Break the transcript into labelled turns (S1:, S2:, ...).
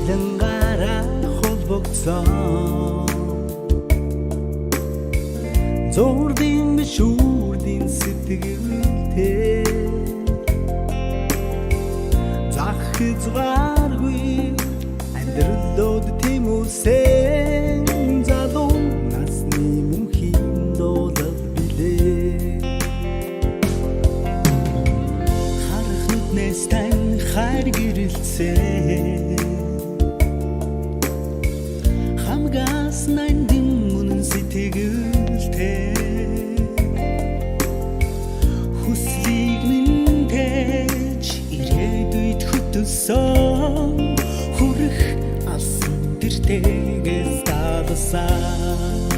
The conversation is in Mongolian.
S1: Ялангаараа холбогдсон Зурдын бишүүрдийн сэтгэлтэй Зах хязгааргүй амьдралд тийм үсэн залуу насны мөнхийн дуулал билээ Харах нүднээс тань хайр гэрэлцээ Хамгаас нандин үнэн сэтгэлтэй Хүслийг минтэж ирээдүйд хөтөлсөн Хүрэх алсан тэртэгээс дагасан